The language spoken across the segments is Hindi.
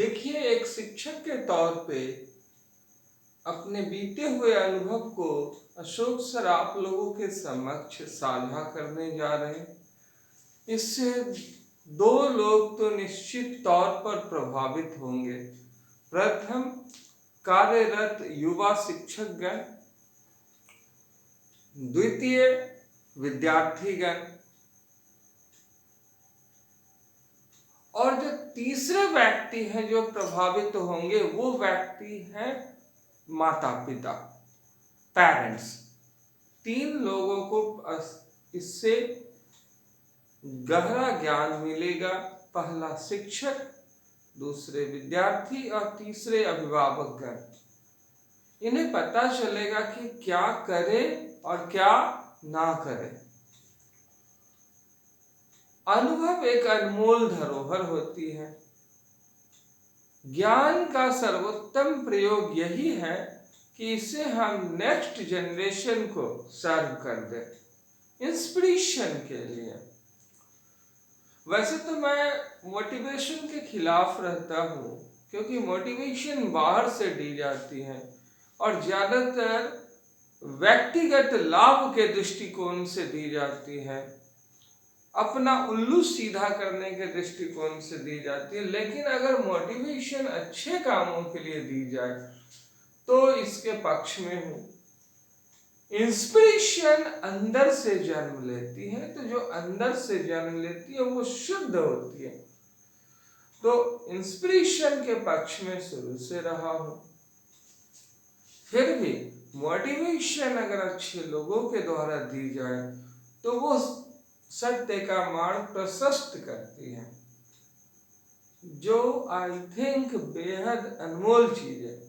देखिए, एक शिक्षक के तौर पे अपने बीते हुए अनुभव को अशोक सर आप लोगों के समक्ष साझा करने जा रहे हैं। इससे दो लोग तो निश्चित तौर पर प्रभावित होंगे। प्रथम, कार्यरत युवा शिक्षकगण, द्वितीय विद्यार्थीगण, और जो तीसरे व्यक्ति हैं जो प्रभावित होंगे वो व्यक्ति हैं माता पिता, पेरेंट्स। तीन लोगों को इससे गहरा ज्ञान मिलेगा। पहला शिक्षक, दूसरे विद्यार्थी और तीसरे अभिभावकगण। इन्हें पता चलेगा कि क्या करें और क्या ना करें। अनुभव एक अनमोल धरोहर होती है। ज्ञान का सर्वोत्तम प्रयोग यही है कि इसे हम नेक्स्ट जनरेशन को सर्व कर दें, इंस्पिरेशन के लिए। वैसे तो मैं मोटिवेशन के खिलाफ रहता हूँ, क्योंकि मोटिवेशन बाहर से दी जाती है और ज़्यादातर व्यक्तिगत लाभ के दृष्टिकोण से दी जाती है, अपना उल्लू सीधा करने के दृष्टिकोण से दी जाती है। लेकिन अगर मोटिवेशन अच्छे कामों के लिए दी जाए तो इसके पक्ष में हूँ। इंस्पिरेशन अंदर से जन्म लेती है, तो जो अंदर से जन्म लेती है वो शुद्ध होती है। तो इंस्पिरेशन के पक्ष में शुरू से रहा हूँ। फिर भी मोटिवेशन अगर अच्छे लोगों के द्वारा दी जाए तो वो सत्य का मार्ग प्रशस्त करती है, जो आई थिंक बेहद अनमोल चीज है।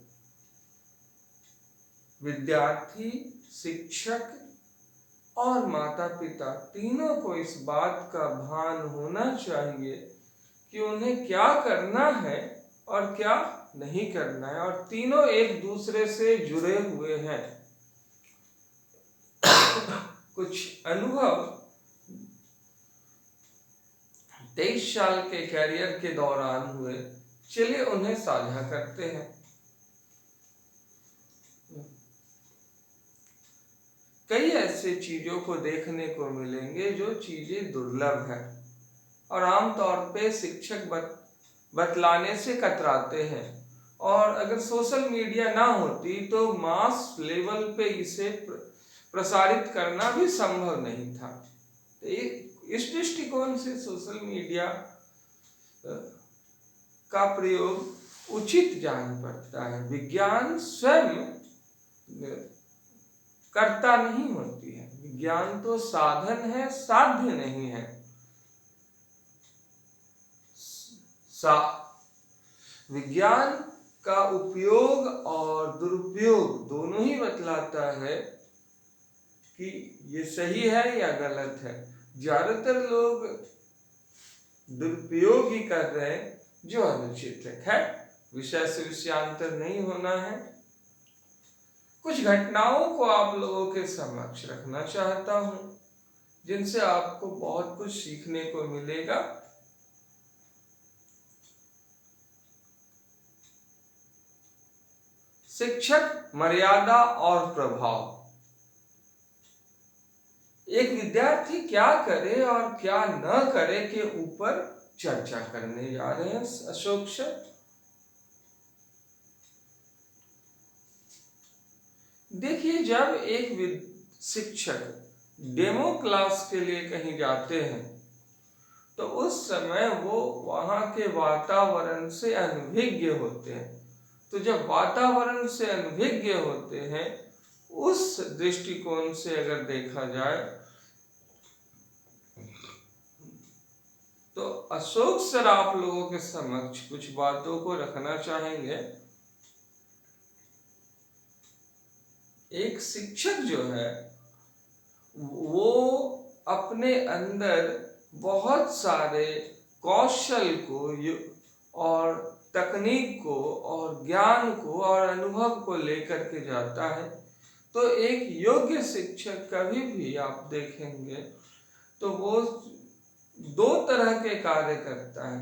विद्यार्थी, शिक्षक और माता पिता तीनों को इस बात का भान होना चाहिए कि उन्हें क्या करना है और क्या नहीं करना है, और तीनों एक दूसरे से जुड़े हुए हैं। कुछ अनुभव 23 साल के कैरियर के दौरान हुए, चलिए उन्हें साझा करते हैं। कई ऐसे चीजों को देखने को मिलेंगे जो चीजें दुर्लभ हैं और आमतौर पे शिक्षक बतलाने से कतराते हैं, और अगर सोशल मीडिया ना होती तो मास लेवल पे इसे प्रसारित करना भी संभव नहीं था। इस दृष्टिकोण से सोशल मीडिया का प्रयोग उचित जान पड़ता है। विज्ञान स्वयं कर्ता नहीं होती है, विज्ञान तो साधन है, साध्य नहीं है। विज्ञान का उपयोग और दुरुपयोग दोनों ही बतलाता है कि ये सही है या गलत है। ज्यादातर लोग दुरुपयोग ही कर रहे हैं, जो अनुचित है। विषय से विषयांतर नहीं होना है। कुछ घटनाओं को आप लोगों के समक्ष रखना चाहता हूं, जिनसे आपको बहुत कुछ सीखने को मिलेगा। शिक्षक, मर्यादा और प्रभाव। एक विद्यार्थी क्या करे और क्या न करे के ऊपर चर्चा करने जा रहे हैं अशोक सर। देखिए, जब एक शिक्षक डेमो क्लास के लिए कहीं जाते हैं तो उस समय वो वहां के वातावरण से अनभिज्ञ होते हैं। तो जब वातावरण से अनभिज्ञ होते हैं, उस दृष्टिकोण से अगर देखा जाए तो अशोक सर आप लोगों के समक्ष कुछ बातों को रखना चाहेंगे। एक शिक्षक जो है वो अपने अंदर बहुत सारे कौशल को और तकनीक को और ज्ञान को और अनुभव को लेकर के जाता है। तो एक योग्य शिक्षक कभी भी आप देखेंगे तो वो दो तरह के कार्य करता है।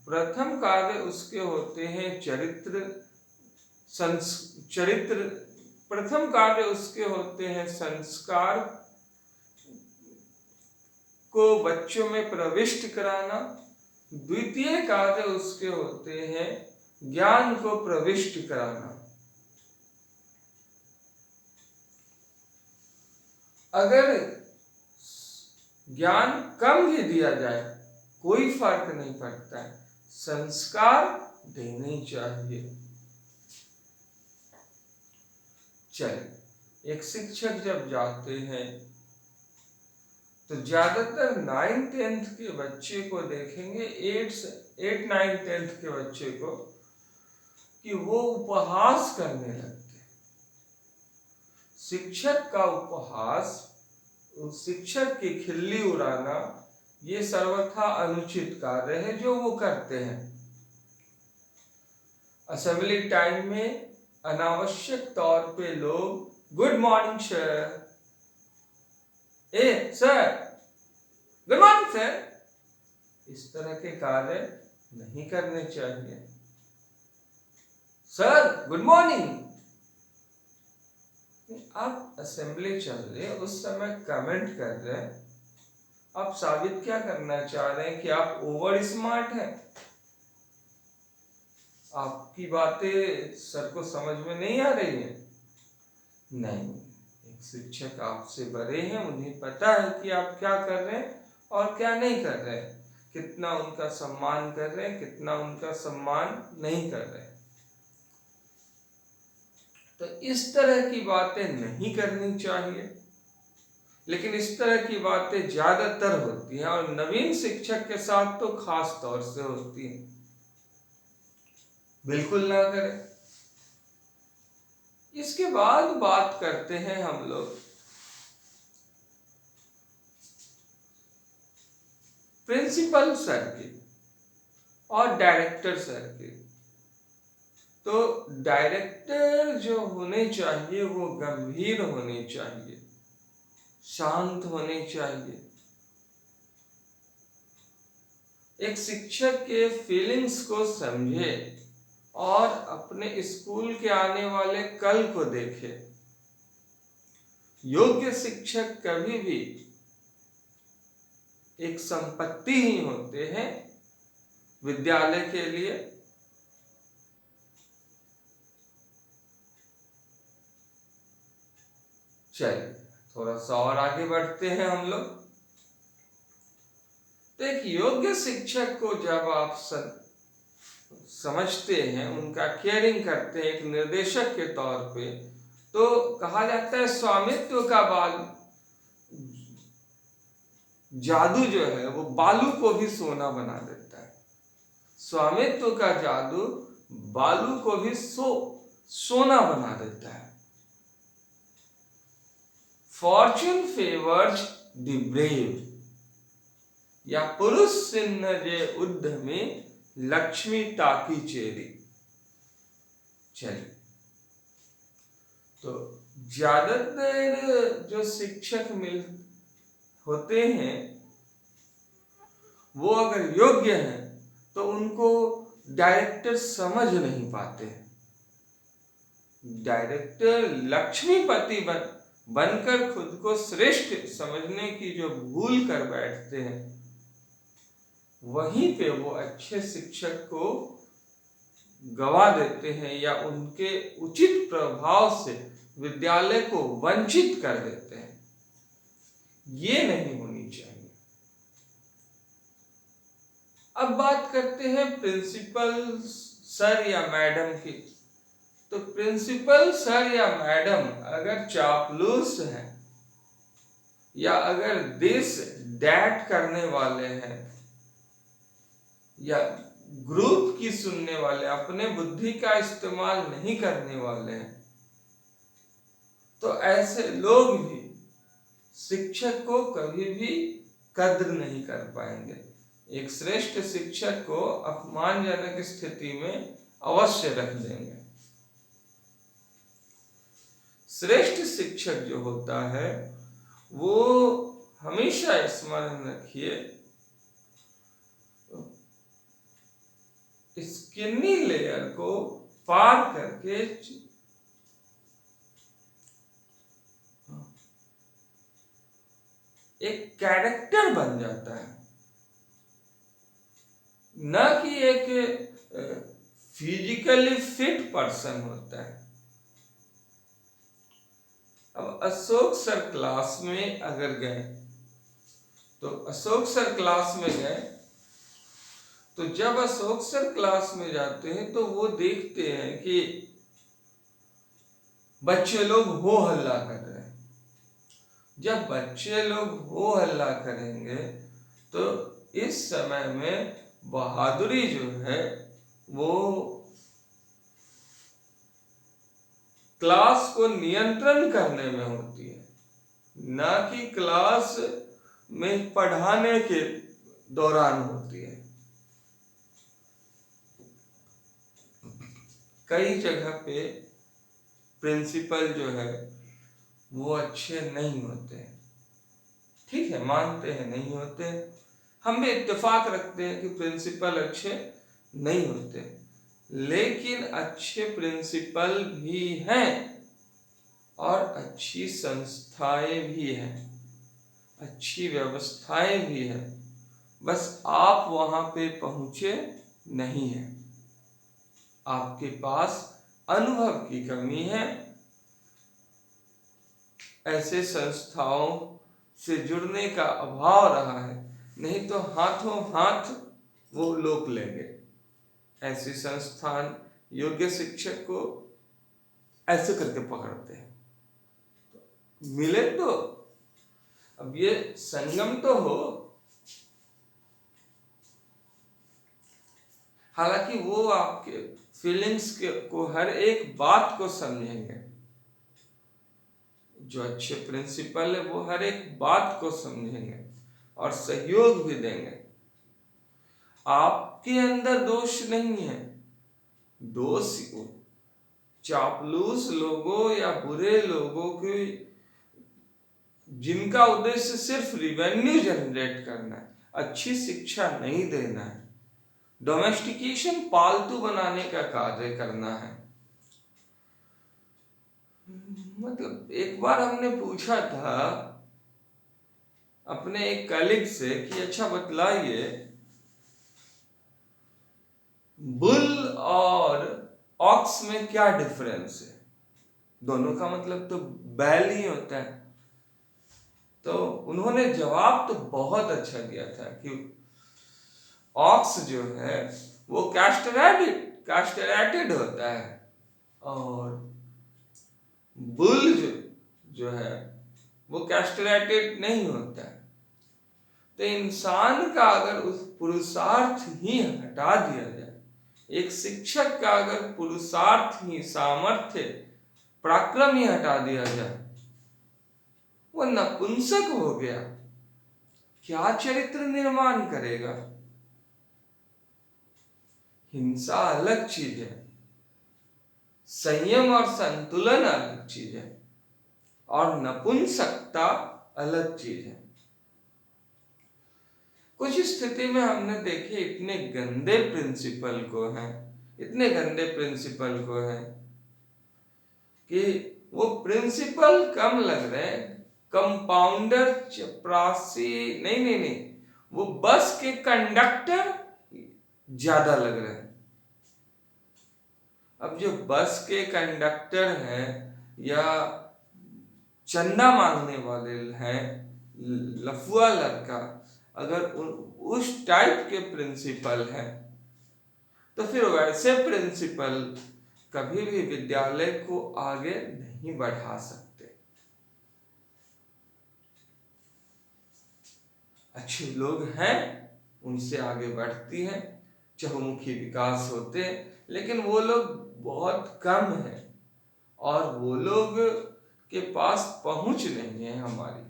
प्रथम कार्य उसके होते हैं चरित्र। प्रथम कार्य उसके होते हैं संस्कार को बच्चों में प्रविष्ट कराना। द्वितीय कार्य उसके होते हैं ज्ञान को प्रविष्ट कराना। अगर ज्ञान कम भी दिया जाए कोई फर्क नहीं पड़ता है, संस्कार देने चाहिए। चलिए, एक शिक्षक जब जाते हैं तो ज्यादातर 9th-10th के बच्चे को देखेंगे, 8, 9, 10th के बच्चे को, कि वो उपहास करने लगते हैं। शिक्षक का उपहास, शिक्षक की खिल्ली उड़ाना, ये सर्वथा अनुचित कार्य है जो वो करते हैं। असेंबली टाइम में अनावश्यक तौर पे लोग good morning sir, sir good morning sir, इस तरह के कार्य नहीं करने चाहिए। सर गुड मॉर्निंग, आप असेंबली चल रही है, उस समय कमेंट कर रहे हैं, आप साबित क्या करना चाह रहे हैं कि आप ओवर स्मार्ट हैं, आपकी बातें सर को समझ में नहीं आ रही हैं? नहीं, एक शिक्षक आपसे बड़े हैं, उन्हें पता है कि आप क्या कर रहे हैं और क्या नहीं कर रहे हैं, कितना उनका सम्मान कर रहे हैं, कितना उनका सम्मान नहीं कर रहे हैं। तो इस तरह की बातें नहीं करनी चाहिए, लेकिन इस तरह की बातें ज्यादातर होती हैं और नवीन शिक्षक के साथ तो खास तौर से होती हैं। बिल्कुल ना करें। इसके बाद बात करते हैं हम लोग प्रिंसिपल सर की और डायरेक्टर सर की। तो डायरेक्टर जो होने चाहिए वो गंभीर होने चाहिए, शांत होने चाहिए, एक शिक्षक के फीलिंग्स को समझे और अपने स्कूल के आने वाले कल को देखे। योग्य शिक्षक कभी भी एक संपत्ति ही होते हैं विद्यालय के लिए। चलिए थोड़ा सा और आगे बढ़ते हैं हम लोग। तो एक योग्य शिक्षक को जब आप समझते हैं, उनका केयरिंग करते हैं एक निर्देशक के तौर पे, तो कहा जाता है स्वामित्व का जादू जो है वो बालू को भी सोना बना देता है। स्वामित्व का जादू बालू को भी सोना बना देता है। फॉर्च्यून फेवर्स द ब्रेव, या पुरुष सिंह जे उद्यमी लक्ष्मी ताकी चेरी। चलिए, तो ज्यादातर जो शिक्षक होते हैं वो अगर योग्य हैं तो उनको डायरेक्टर समझ नहीं पाते। डायरेक्टर लक्ष्मीपति बनकर खुद को श्रेष्ठ समझने की जो भूल कर बैठते हैं, वहीं पे वो अच्छे शिक्षक को गवा देते हैं या उनके उचित प्रभाव से विद्यालय को वंचित कर देते हैं। ये नहीं होनी चाहिए। अब बात करते हैं प्रिंसिपल सर या मैडम की। तो प्रिंसिपल सर या मैडम अगर चापलूस हैं या अगर देश डैट करने वाले हैं या ग्रुप की सुनने वाले, अपने बुद्धि का इस्तेमाल नहीं करने वाले हैं, तो ऐसे लोग भी शिक्षक को कभी भी कद्र नहीं कर पाएंगे। एक श्रेष्ठ शिक्षक को अपमानजनक स्थिति में अवश्य रख देंगे। श्रेष्ठ शिक्षक जो होता है वो हमेशा स्मरण रखिए, स्किनी लेयर को पार करके एक कैरेक्टर बन जाता है, न कि एक फिजिकली फिट पर्सन होता है। अब अशोक सर क्लास में अगर गए, तो अशोक सर क्लास में गए, तो जब अशोक सर क्लास में जाते हैं तो वो देखते हैं कि बच्चे लोग हो हल्ला कर रहे हैं। जब बच्चे लोग हो हल्ला करेंगे तो इस समय में बहादुरी जो है वो क्लास को नियंत्रण करने में होती है, ना कि क्लास में पढ़ाने के दौरान होती है। कई जगह पे प्रिंसिपल जो है वो अच्छे नहीं होते, ठीक है, मानते हैं नहीं होते, हम भी इत्तेफाक रखते हैं कि प्रिंसिपल अच्छे नहीं होते, लेकिन अच्छे प्रिंसिपल भी हैं और अच्छी संस्थाएं भी हैं, अच्छी व्यवस्थाएं भी हैं, बस आप वहां पे पहुंचे नहीं हैं, आपके पास अनुभव की कमी है, ऐसे संस्थाओं से जुड़ने का अभाव रहा है, नहीं तो हाथों हाथ वो लोग लेंगे। ऐसे संस्थान योग्य शिक्षक को ऐसे करके पकड़ते हैं, मिले तो अब ये संगम तो हो। हालांकि वो आपके फीलिंग्स को हर एक बात को समझेंगे, जो अच्छे प्रिंसिपल है वो हर एक बात को समझेंगे और सहयोग भी देंगे। आपके अंदर दोष नहीं है, दोष चापलूस लोगों या बुरे लोगों के, जिनका उद्देश्य सिर्फ रिवेन्यू जनरेट करना है, अच्छी शिक्षा नहीं देना है, डोमेस्टिकेशन पालतू बनाने का कार्य करना है। मतलब एक बार हमने पूछा था अपने एक कलीग से कि अच्छा बतलाइए, बुल और ऑक्स में क्या डिफरेंस है? दोनों का मतलब तो बैल ही होता है। तो उन्होंने जवाब तो बहुत अच्छा दिया था कि ऑक्स जो है वो कैस्ट्रेटेड होता है और बुल जो है वो कैस्ट्रेटेड नहीं होता है। तो इंसान का अगर उस पुरुषार्थ ही हटा दिया जाए, एक शिक्षक का अगर पुरुषार्थ ही, सामर्थ्य, पराक्रम ही हटा दिया जाए, वो नपुंसक हो गया, क्या चरित्र निर्माण करेगा? हिंसा अलग चीज है, संयम और संतुलन अलग चीज है, और नपुंसकता अलग चीज है। कुछ स्थिति में हमने देखे इतने गंदे प्रिंसिपल को हैं, इतने गंदे प्रिंसिपल को हैं कि वो प्रिंसिपल कम लग रहे हैं, कंपाउंडर, चपरासी, नहीं, वो बस के कंडक्टर ज्यादा लग रहे हैं। अब जो बस के कंडक्टर हैं या चंदा मांगने वाले हैं, लफुआ लड़का, अगर उस टाइप के प्रिंसिपल हैं तो फिर वैसे प्रिंसिपल कभी भी विद्यालय को आगे नहीं बढ़ा सकते। अच्छे लोग हैं, उनसे आगे बढ़ती है, चहुमुखी विकास होते हैं, लेकिन वो लोग बहुत कम हैं और वो लोग के पास पहुंच नहीं है हमारी।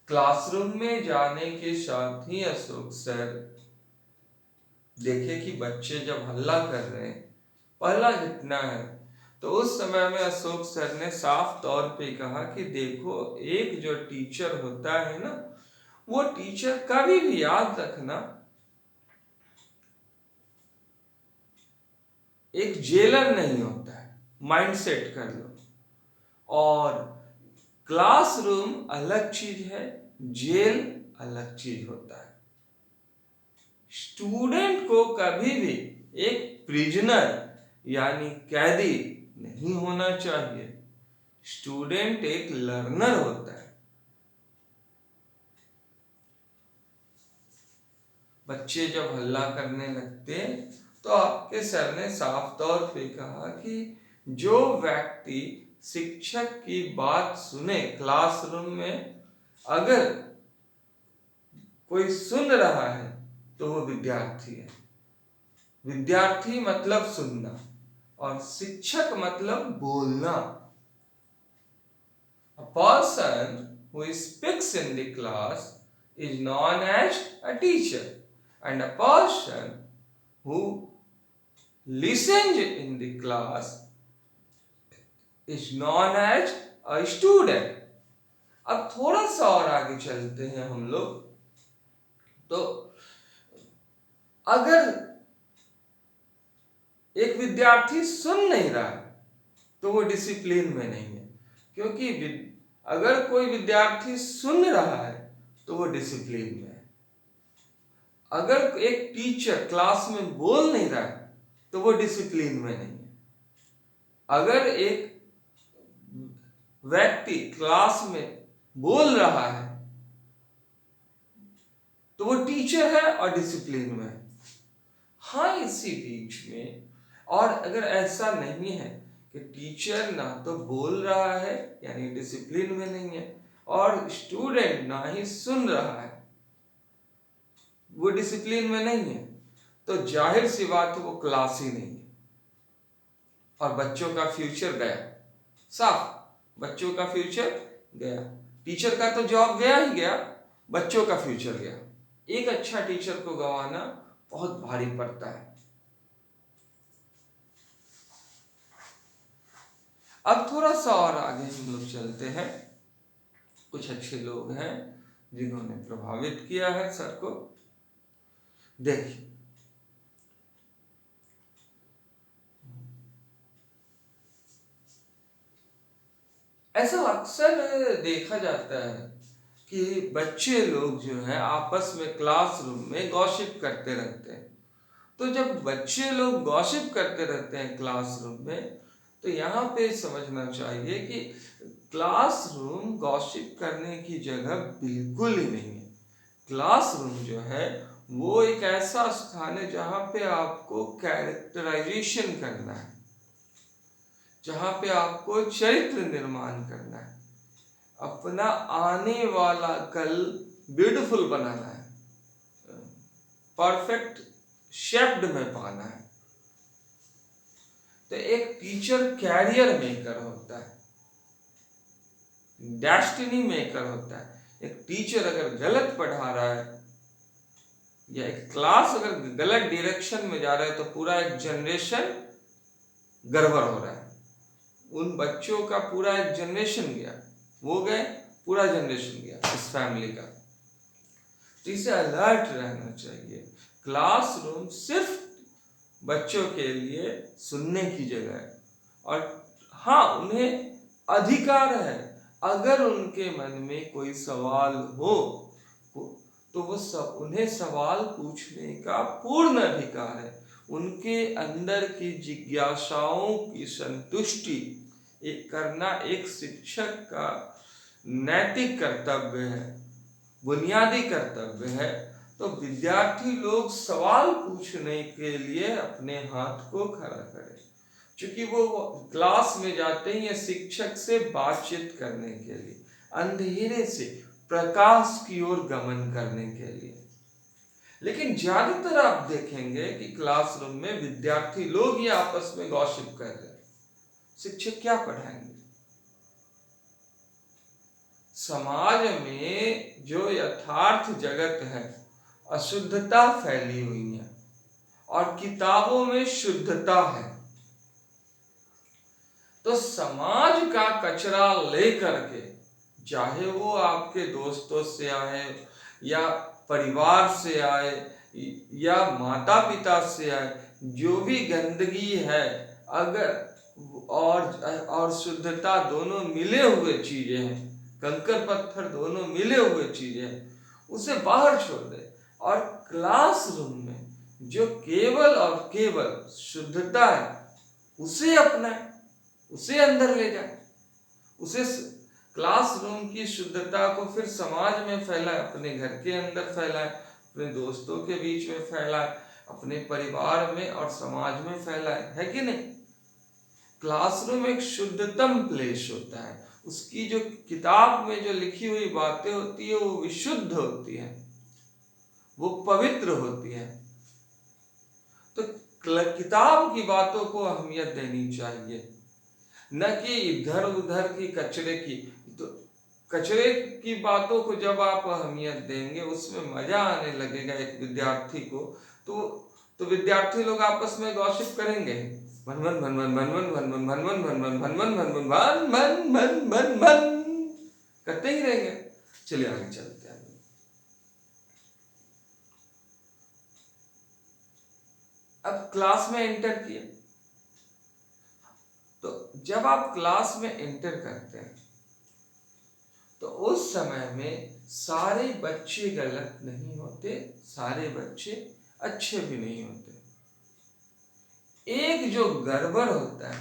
क्लासरूम में जाने के साथ ही अशोक सर देखे कि बच्चे जब हल्ला कर रहे हैं, पहला घटना है, तो उस समय में अशोक सर ने साफ तौर पे कहा कि देखो, एक जो टीचर होता है ना, वो टीचर कभी भी याद रखना, एक जेलर नहीं होता है, माइंड सेट कर लो। और क्लासरूम अलग चीज है, जेल अलग चीज होता है। स्टूडेंट को कभी भी एक प्रिजनर यानी कैदी नहीं होना चाहिए। स्टूडेंट एक लर्नर होता है। बच्चे जब हल्ला करने लगते तो आपके सर ने साफ तौर पे कहा कि जो व्यक्ति शिक्षक की बात सुने क्लासरूम में, अगर कोई सुन रहा है तो वो विद्यार्थी है। विद्यार्थी मतलब सुनना और शिक्षक मतलब बोलना। A person who speaks in the class is known as a teacher, and a person who listens in the class is known as a student. अब थोड़ा सा और आगे चलते हैं हम लोग। तो अगर एक विद्यार्थी सुन नहीं रहा है तो वो डिसिप्लिन में नहीं है, क्योंकि अगर कोई विद्यार्थी सुन रहा है तो वो डिसिप्लिन में है। अगर एक टीचर क्लास में बोल नहीं रहा है तो वो डिसिप्लिन में नहीं है। अगर एक व्यक्ति क्लास में बोल रहा है तो वो टीचर है और डिसिप्लिन में है। हाँ, इसी बीच में और अगर ऐसा नहीं है कि टीचर ना तो बोल रहा है यानी डिसिप्लिन में नहीं है, और स्टूडेंट ना ही सुन रहा है, वो डिसिप्लिन में नहीं है, तो जाहिर सी बात है वो क्लास ही नहीं है और बच्चों का फ्यूचर गया। साफ, बच्चों का फ्यूचर गया। टीचर का तो जॉब गया ही गया, बच्चों का फ्यूचर गया। एक अच्छा टीचर को गंवाना बहुत भारी पड़ता है। अब थोड़ा सा और आगे हम लोग चलते हैं। कुछ अच्छे लोग हैं जिन्होंने प्रभावित किया है सर को। देखिए, ऐसा अक्सर देखा जाता है कि बच्चे लोग जो हैं आपस में क्लासरूम में गॉसिप करते रहते हैं। तो जब बच्चे लोग गॉसिप करते रहते हैं क्लासरूम में, तो यहाँ पे समझना चाहिए कि क्लासरूम गॉसिप करने की जगह बिल्कुल ही नहीं है। क्लासरूम जो है वो एक ऐसा स्थान है जहाँ पे आपको कैरेक्टराइजेशन करना है, जहाँ पे आपको चरित्र निर्माण करना है, अपना आने वाला कल ब्यूटीफुल बनाना है, परफेक्ट शेप्ड में पाना है। तो एक टीचर कैरियर मेकर होता है, डेस्टिनी मेकर होता है। एक टीचर अगर गलत पढ़ा रहा है या एक क्लास अगर गलत डायरेक्शन में जा रहा है तो पूरा एक जनरेशन गड़बड़ हो रहा है। उन बच्चों का पूरा एक जनरेशन गया, वो गए, पूरा जनरेशन गया इस फैमिली का। तो इसे अलर्ट रहना चाहिए। क्लासरूम सिर्फ बच्चों के लिए सुनने की जगह है, और हाँ, उन्हें अधिकार है, अगर उनके मन में कोई सवाल हो तो वो उन्हें सवाल पूछने का पूर्ण अधिकार है। उनके अंदर की जिज्ञासाओं की संतुष्टि करना एक शिक्षक का नैतिक कर्तव्य है, बुनियादी कर्तव्य है। तो विद्यार्थी लोग सवाल पूछने के लिए अपने हाथ को खड़ा करें, क्योंकि वो क्लास में जाते हैं शिक्षक से बातचीत करने के लिए, अंधेरे से प्रकाश की ओर गमन करने के लिए। लेकिन ज्यादातर आप देखेंगे कि क्लासरूम में विद्यार्थी लोग ही आपस में गॉसिप कर रहे हैं। शिक्षक क्या पढ़ाएंगे? समाज में जो यथार्थ जगत है, अशुद्धता फैली हुई है और किताबों में शुद्धता है। तो समाज का कचरा लेकर के, चाहे वो आपके दोस्तों से आए या परिवार से आए या माता पिता से आए, जो भी गंदगी है अगर और शुद्धता दोनों मिले हुए चीजें हैं, कंकर पत्थर दोनों मिले हुए चीजें हैं, उसे बाहर छोड़ दे और क्लासरूम में जो केवल और केवल शुद्धता है उसे अपनाए, उसे अंदर ले जाए, उसे क्लासरूम की शुद्धता को फिर समाज में फैलाए, अपने घर के अंदर फैलाए, अपने दोस्तों के बीच में फैलाए, अपने परिवार में और समाज में फैलाए, है कि नहीं। क्लासरूम एक शुद्धतम प्लेस होता है, उसकी जो किताब में जो लिखी हुई बातें होती है वो विशुद्ध होती है, वो पवित्र होती है। तो किताब की बातों को अहमियत देनी चाहिए, न कि इधर उधर की कचरे की। तो कचरे की बातों को जब आप अहमियत देंगे, उसमें मजा आने लगेगा एक विद्यार्थी को, तो विद्यार्थी लोग आपस में गॉसिप करेंगे, भन भन भन भन भन भन भन भन भन भन भन भन भन भन भन भन भन भन भन करते ही रहेंगे। चलिए आगे चलते हैं। अब क्लास में एंटर किए, तो जब आप क्लास में एंटर करते हैं तो उस समय में सारे बच्चे गलत नहीं होते, सारे बच्चे अच्छे भी नहीं होते। एक जो गड़बड़ होता है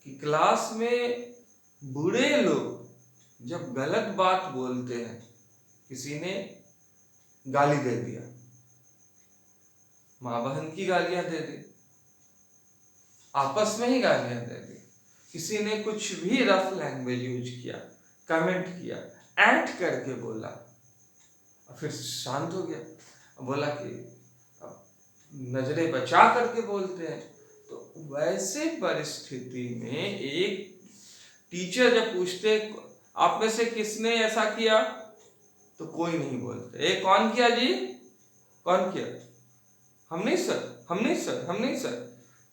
कि क्लास में बूढ़े लोग जब गलत बात बोलते हैं, किसी ने गाली दे दिया, माँ बहन की गालियां दे दी, आपस में ही गालियां दे दी, किसी ने कुछ भी रफ लैंग्वेज यूज किया, कमेंट किया, ऐंठ करके बोला, फिर शांत हो गया, बोला कि नजरें बचा करके बोलते हैं। तो वैसे परिस्थिति में एक टीचर जब पूछते आप में से किसने ऐसा किया, तो कोई नहीं बोलते, ए कौन किया जी, कौन किया, हम नहीं सर, हम नहीं सर, हम नहीं सर।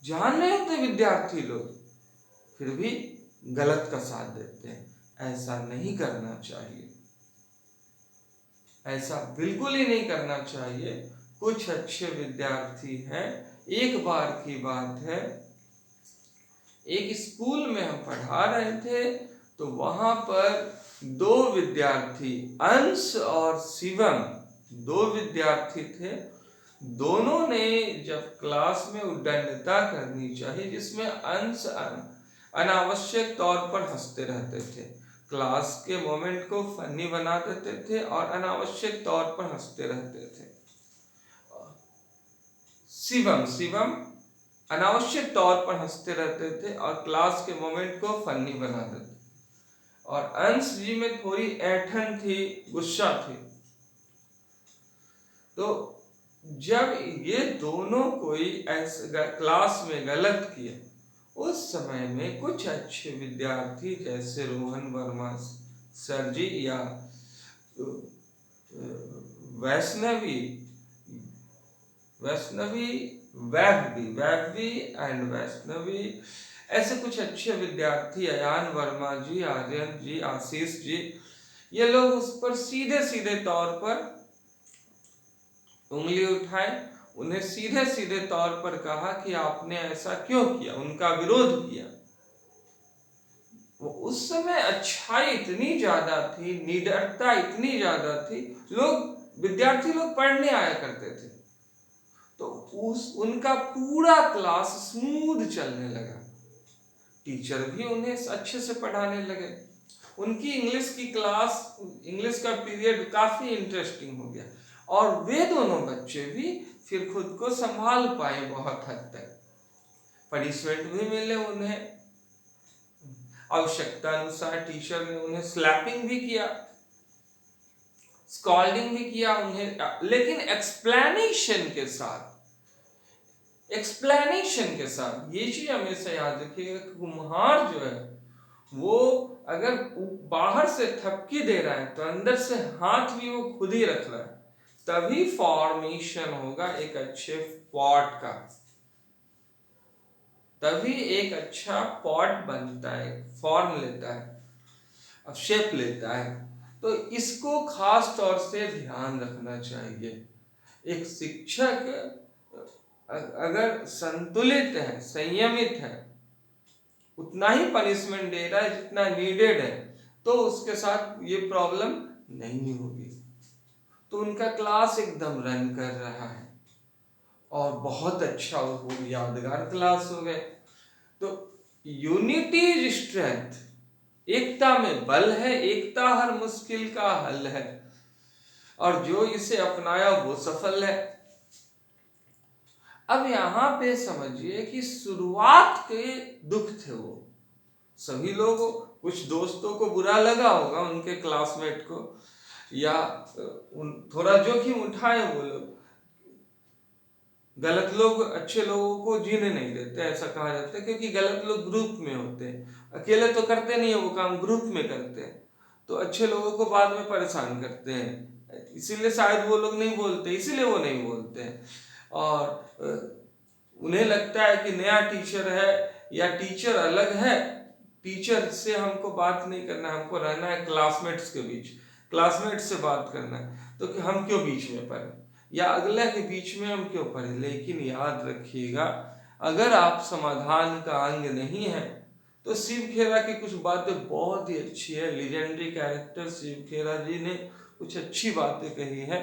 जान रहे होते विद्यार्थी लोग, फिर भी गलत का साथ देते हैं। ऐसा नहीं करना चाहिए, ऐसा बिल्कुल ही नहीं करना चाहिए। कुछ अच्छे विद्यार्थी हैं। एक बार की बात है, एक स्कूल में हम पढ़ा रहे थे, तो वहां पर दो विद्यार्थी, अंश और शिवम, दो विद्यार्थी थे। दोनों ने जब क्लास में उद्दंडता करनी चाहिए, जिसमें अंश अनावश्यक तौर पर हंसते रहते थे, क्लास के मोमेंट को फनी बना देते थे और अनावश्यक तौर पर हंसते रहते थे। शिवम अनावश्यक तौर पर हंसते रहते थे और क्लास के मोमेंट को फनी बना देते, और अंश जी में थोड़ी ऐंठन थी, गुस्सा थी। तो जब ये दोनों कोई ऐसे क्लास में गलत किए, उस समय में कुछ अच्छे विद्यार्थी जैसे रोहन वर्मा सर जी या वैष्णवी एंड वैष्णवी, ऐसे कुछ अच्छे विद्यार्थी, अयान वर्मा जी, आर्यन जी, आशीष जी, ये लोग उस पर सीधे सीधे तौर पर उंगली उठाए, उन्हें सीधे सीधे तौर पर कहा कि आपने ऐसा क्यों किया, उनका विरोध किया। वो उस समय अच्छाई इतनी ज्यादा थी, निडरता इतनी ज्यादा थी, विद्यार्थी लोग पढ़ने आया करते थे, तो उनका पूरा क्लास स्मूथ चलने लगा, टीचर भी उन्हें अच्छे से पढ़ाने लगे, उनकी इंग्लिश की क्लास, इंग्लिश का पीरियड काफी इंटरेस्टिंग हो गया, और वे दोनों बच्चे भी फिर खुद को संभाल पाए बहुत हद तक। पनिशमेंट भी मिले उन्हें, आवश्यकता अनुसार टीचर ने उन्हें स्लैपिंग भी किया, स्कॉल्डिंग भी किया उन्हें, लेकिन एक्सप्लेनेशन के साथ। ये चीज हमेशा याद रखिएगा, कुम्हार जो है वो अगर बाहर से थपकी दे रहा है तो अंदर से हाथ भी वो खुद ही रख रहा है, तभी फॉर्मेशन होगा एक अच्छे पॉट का, तभी एक अच्छा पॉट बनता है, फॉर्म लेता है, शेप लेता है। तो इसको खास तौर से ध्यान रखना चाहिए। एक शिक्षक अगर संतुलित है, संयमित है, उतना ही पनिशमेंट दे रहा है जितना नीडेड है, तो उसके साथ ये प्रॉब्लम नहीं होगी। तो उनका क्लास एकदम रन कर रहा है और बहुत अच्छा वो यादगार क्लास हो गए। तो यूनिटी इज स्ट्रेंथ, एकता में बल है, एकता हर मुश्किल का हल है, और जो इसे अपनाया वो सफल है। अब यहाँ पे समझिए कि शुरुआत के दुख थे वो, सभी लोगों, कुछ दोस्तों को बुरा लगा होगा उनके क्लासमेट को, या थोड़ा जोखिम उठाए वो लोग। गलत लोग अच्छे लोगों को जीने नहीं देते, ऐसा कहा जाता है, क्योंकि गलत लोग ग्रुप में होते हैं, अकेले तो करते नहीं है वो काम, ग्रुप में करते हैं, तो अच्छे लोगों को बाद में परेशान करते हैं। इसीलिए शायद वो लोग नहीं बोलते, इसीलिए वो नहीं बोलते हैं। और उन्हें लगता है कि नया टीचर है या टीचर अलग है, टीचर से हमको बात नहीं करना, हमको रहना है क्लासमेट्स के बीच, क्लासमेट से बात करना है, तो कि हम क्यों बीच में पढ़े, या अगले के बीच में हम क्यों पढ़े। लेकिन याद रखिएगा, अगर आप समाधान का अंग नहीं है, तो शिव खेरा की कुछ बातें बहुत ही अच्छी है, लीजेंडरी कैरेक्टर शिव खेरा जी ने कुछ अच्छी बातें कही है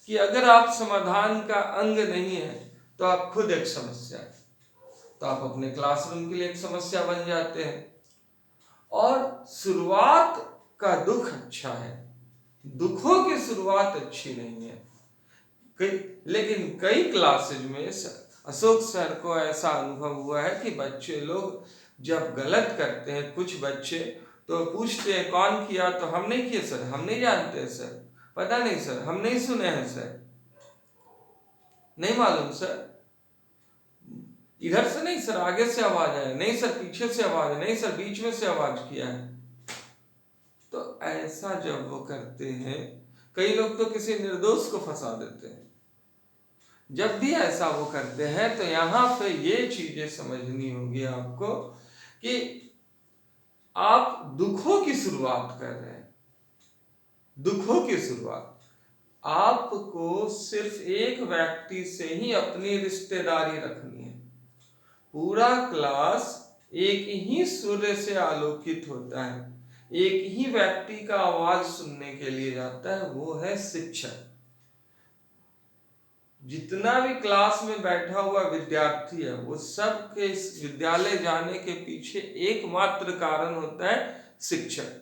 कि अगर आप समाधान का अंग नहीं है तो आप खुद एक समस्या है, तो आप अपने क्लासरूम के लिए एक समस्या बन जाते हैं। और शुरुआत का दुख अच्छा है, दुखों की शुरुआत अच्छी नहीं है। लेकिन कई क्लासेज में अशोक सर को ऐसा अनुभव हुआ है कि बच्चे लोग जब गलत करते हैं, कुछ बच्चे तो पूछते हैं कौन किया, तो हम नहीं किए सर, हम नहीं जानते सर, पता नहीं सर, हम नहीं सुने हैं सर, नहीं मालूम सर, इधर से नहीं सर, आगे से आवाज आया, नहीं सर पीछे से आवाज, नहीं सर बीच में से आवाज किया है। तो ऐसा जब वो करते हैं, कई लोग तो किसी निर्दोष को फंसा देते हैं। जब भी ऐसा वो करते हैं तो यहाँ पे ये चीजें समझनी होगी आपको कि आप दुखों की शुरुआत कर रहे हैं, दुखों की शुरुआत। आपको सिर्फ एक व्यक्ति से ही अपनी रिश्तेदारी रखनी है। पूरा क्लास एक ही सूर्य से आलोकित होता है, एक ही व्यक्ति का आवाज सुनने के लिए जाता है, वो है शिक्षक। जितना भी क्लास में बैठा हुआ विद्यार्थी है, वो सब के इस विद्यालय जाने के पीछे एकमात्र कारण होता है शिक्षक।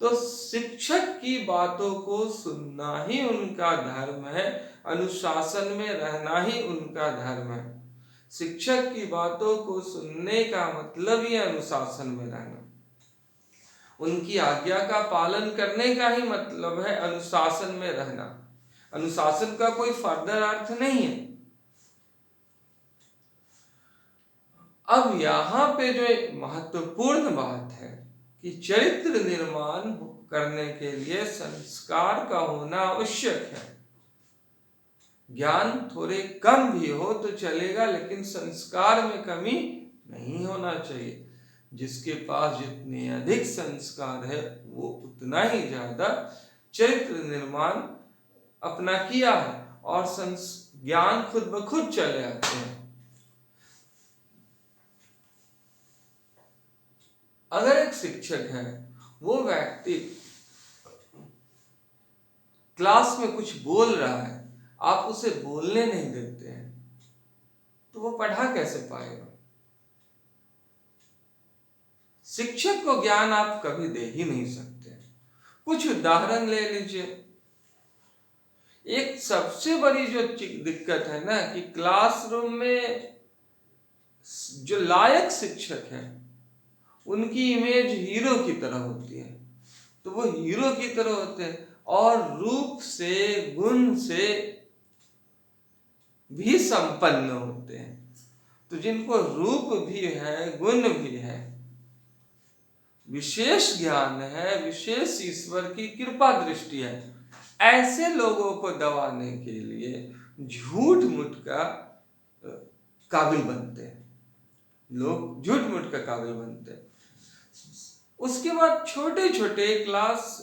तो शिक्षक की बातों को सुनना ही उनका धर्म है, अनुशासन में रहना ही उनका धर्म है। शिक्षक की बातों को सुनने का मतलब ही अनुशासन में रहना, उनकी आज्ञा का पालन करने का ही मतलब है अनुशासन में रहना। अनुशासन का कोई फर्दर अर्थ नहीं है। अब यहाँ पे जो एक महत्वपूर्ण बात है कि चरित्र निर्माण करने के लिए संस्कार का होना आवश्यक है। ज्ञान थोड़े कम भी हो तो चलेगा, लेकिन संस्कार में कमी नहीं होना चाहिए। जिसके पास जितने अधिक संस्कार है वो उतना ही ज्यादा चरित्र निर्माण अपना किया है, और ज्ञान खुद ब खुद चले आते हैं। अगर एक शिक्षक है, वो व्यक्ति क्लास में कुछ बोल रहा है, आप उसे बोलने नहीं देते हैं, तो वो पढ़ा कैसे पाएगा? शिक्षक को ज्ञान आप कभी दे ही नहीं सकते। कुछ उदाहरण ले लीजिए। एक सबसे बड़ी जो दिक्कत है ना कि क्लासरूम में जो लायक शिक्षक हैं, उनकी इमेज हीरो की तरह होती है, तो वो हीरो की तरह होते हैं, और रूप से गुण से भी संपन्न होते हैं। तो जिनको रूप भी है, गुण भी है, विशेष ज्ञान है, विशेष ईश्वर की कृपा दृष्टि है, ऐसे लोगों को दबाने के लिए झूठ मूठ का काबिल बनते हैं लोग, झूठ मूठ का काबिल बनते हैं। उसके बाद छोटे छोटे क्लास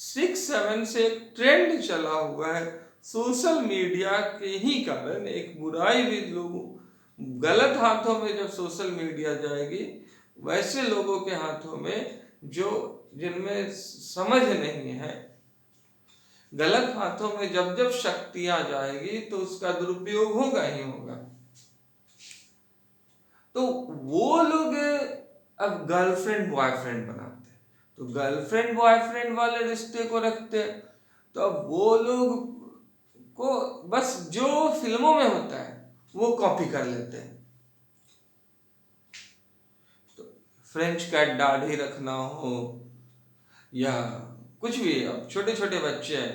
6-7 से एक ट्रेंड चला हुआ है, सोशल मीडिया के ही कारण एक बुराई भी लोगों गलत हाथों में जब सोशल मीडिया जाएगी, वैसे लोगों के हाथों में जो जिनमें समझ नहीं है, गलत हाथों में जब जब शक्तियां जाएगी तो उसका दुरुपयोग होगा ही होगा। तो वो लोग अब गर्लफ्रेंड बॉयफ्रेंड बनाते हैं, तो गर्लफ्रेंड बॉयफ्रेंड वाले रिश्ते को रखते हैं, तो अब वो लोग को बस जो फिल्मों में होता है वो कॉपी कर लेते हैं। तो फ्रेंच कैट दाढ़ी रखना हो या कुछ भी, अब छोटे छोटे बच्चे हैं,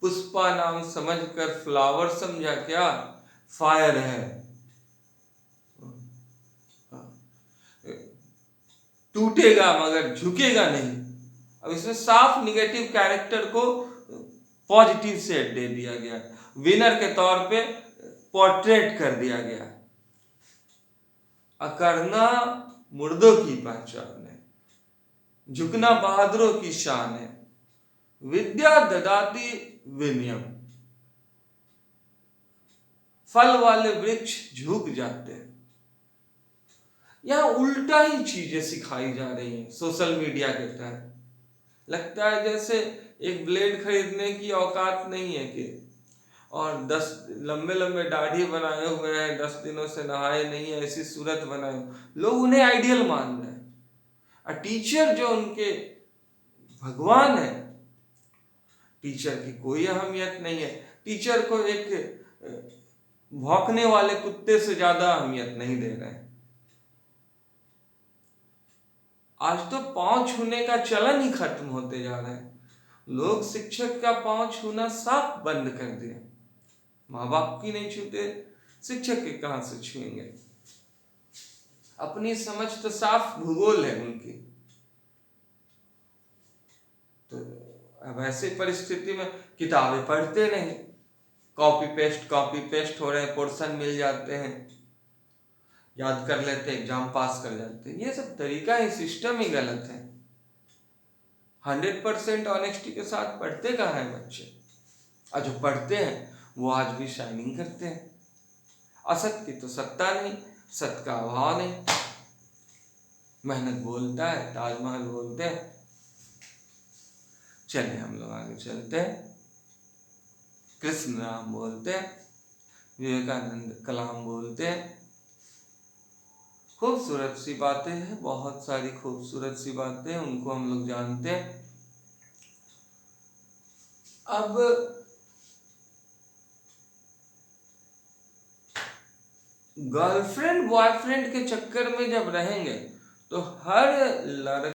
पुष्पा नाम समझकर फ्लावर समझा क्या, फायर है, टूटेगा मगर झुकेगा नहीं। अब इसमें साफ निगेटिव कैरेक्टर को पॉजिटिव सेट दे दिया गया, विनर के तौर पे पोर्ट्रेट कर दिया गया। अकड़ना मुर्दों की पहचान है, झुकना बहादुरों की शान है, विद्या ददाती विनयम, फल वाले वृक्ष झुक जाते हैं। यहाँ उल्टा ही चीजें सिखाई जा रही हैं सोशल मीडिया के तहत। लगता है जैसे एक ब्लेड खरीदने की औकात नहीं है कि, और 10 लंबे लंबे दाढ़ी बनाए हुए हैं, 10 दिनों से नहाए नहीं है, ऐसी सूरत बनाए, लोग उन्हें आइडियल मान रहे हैं। और टीचर जो उनके भगवान है, टीचर की कोई अहमियत नहीं है। टीचर को एक भौंकने वाले कुत्ते से ज्यादा अहमियत नहीं दे रहे हैं। आज तो पांव छूने का चलन ही खत्म होते जा रहा है, लोग शिक्षक का पांव छूना साफ बंद कर दिया। माँ बाप की नहीं छूते, शिक्षक के कहां से छुएंगे। अपनी समझ तो साफ भूगोल है उनकी। तो अब ऐसी परिस्थिति में किताबें पढ़ते नहीं, कॉपी पेस्ट हो रहे हैं, पोर्शन मिल जाते हैं, याद कर लेते, एग्जाम पास कर जाते हैं। ये सब तरीका ही, सिस्टम ही गलत है। 100% ऑनेस्टी के साथ पढ़ते कहाँ हैं बच्चे, और जो पढ़ते हैं वो आज भी शाइनिंग करते हैं। असत की तो सत्ता नहीं, सत का अभाव नहीं। मेहनत बोलता है, ताजमहल बोलते हैं। चलिए हम लोग आगे चलते हैं। कृष्ण राम बोलते हैं, विवेकानंद कलाम बोलते हैं। खूबसूरत सी बातें हैं, बहुत सारी खूबसूरत सी बातें, उनको हम लोग जानते हैं। अब गर्लफ्रेंड बॉयफ्रेंड के चक्कर में जब रहेंगे तो हर लड़का